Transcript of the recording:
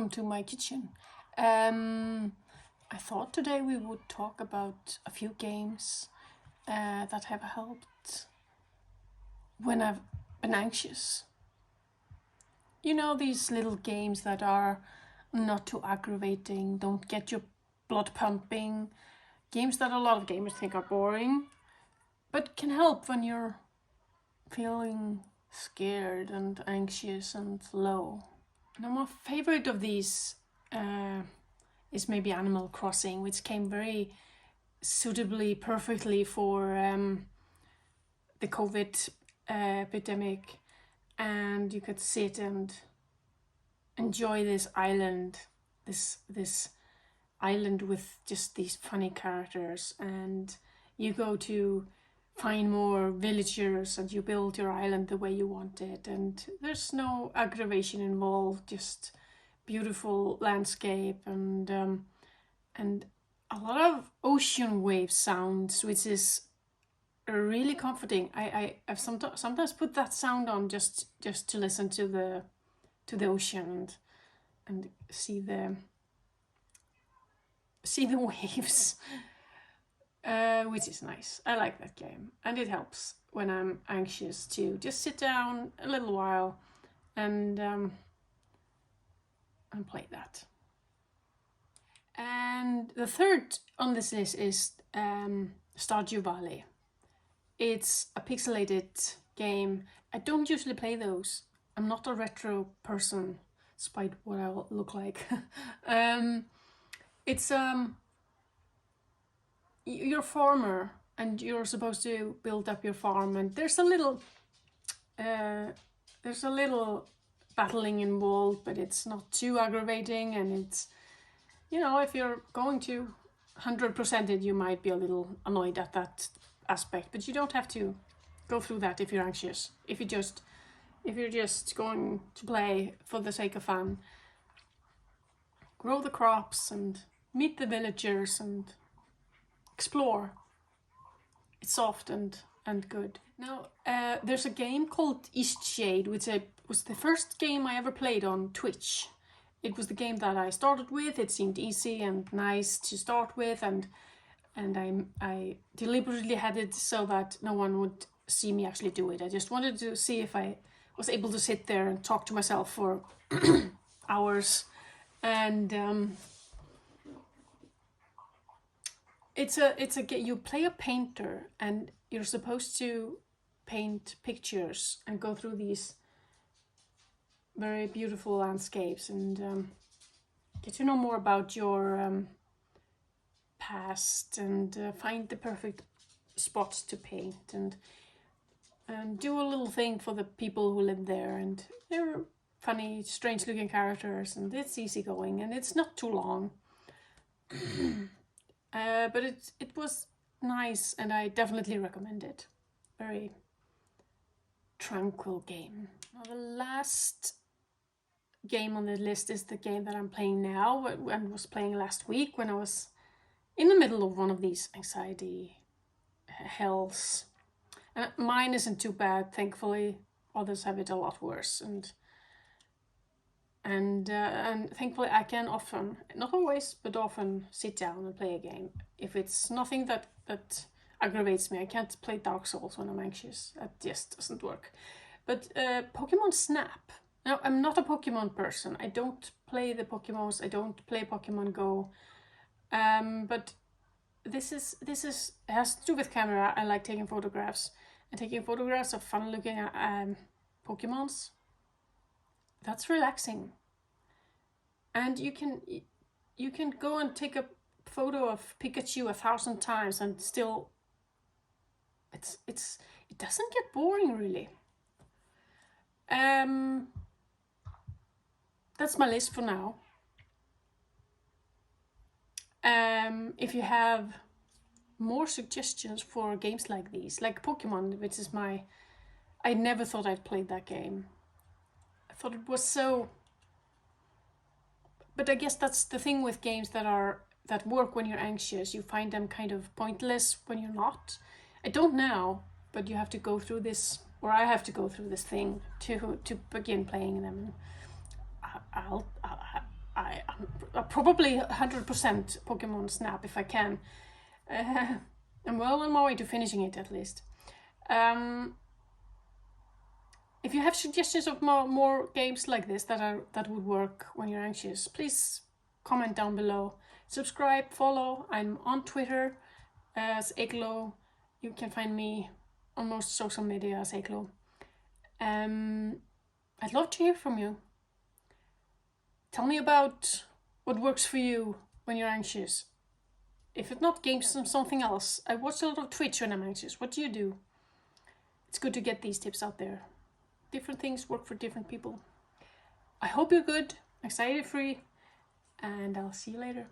welcome to my kitchen. I thought today we would talk about a few games that have helped when I've been anxious. You know, these little games that are not too aggravating, don't get your blood pumping, games that a lot of gamers think are boring, but can help when you're feeling scared and anxious and low. Now, my favorite of these is maybe Animal Crossing, which came very suitably, perfectly for the COVID epidemic, and you could sit and enjoy this island, this island with just these funny characters, and you go to find more villagers and you build your island the way you want it, and there's no aggravation involved, just beautiful landscape and a lot of ocean wave sounds, which is really comforting. I've sometimes put that sound on just to listen to the ocean and see the waves. Which is nice. I like that game, and it helps when I'm anxious to just sit down a little while and play that. And the third on this list is Stardew Valley. It's a pixelated game. I don't usually play those. I'm not a retro person, despite what I look like. It's you're a farmer and you're supposed to build up your farm, and there's a little battling involved, but it's not too aggravating, and it's, you know, if you're going to 100% it, you might be a little annoyed at that aspect, but you don't have to go through that if you're anxious. If you're just going to play for the sake of fun, grow the crops and meet the villagers and explore. It's soft and good. Now, there's a game called Eastshade, which was the first game I ever played on Twitch. It was the game that I started with. It seemed easy and nice to start with, and I deliberately had it so that no one would see me actually do it. I just wanted to see if I was able to sit there and talk to myself for hours, and it's a you play a painter, and you're supposed to paint pictures and go through these very beautiful landscapes and get to know more about your past, and find the perfect spots to paint, and do a little thing for the people who live there, and they're funny, strange looking characters, and it's easygoing, and it's not too long. But it was nice, and I definitely recommend it. Very tranquil game. Now, the last game on the list is the game that I'm playing now and was playing last week when I was in the middle of one of these anxiety hells. Mine isn't too bad, thankfully. Others have it a lot worse, and thankfully I can often, not always, but often sit down and play a game. If it's nothing that aggravates me, I can't play Dark Souls when I'm anxious. That just doesn't work. But Pokemon Snap. Now, I'm not a Pokemon person. I don't play the Pokemons. I don't play Pokemon Go. But this has to do with camera. I like taking photographs, and taking photographs of fun-looking Pokemons. That's relaxing, and you can go and take a photo of Pikachu 1,000 times and still it doesn't get boring, really. That's my list for now. If you have more suggestions for games like these, like Pokemon, which is I never thought I'd played that game. I thought it was so, but I guess that's the thing with games that work when you're anxious. You find them kind of pointless when you're not. I don't now, but you have to go through this, or I have to go through this thing to begin playing them. I'll probably 100% Pokemon Snap if I can. I'm well on my way to finishing it at least. If you have suggestions of more games like this that would work when you're anxious, please comment down below. Subscribe, follow. I'm on Twitter as Eglo. You can find me on most social media as Eglo. I'd love to hear from you. Tell me about what works for you when you're anxious. If it's not games, something else. I watch a lot of Twitch when I'm anxious. What do you do? It's good to get these tips out there. Different things work for different people. I hope you're good, anxiety free, and I'll see you later.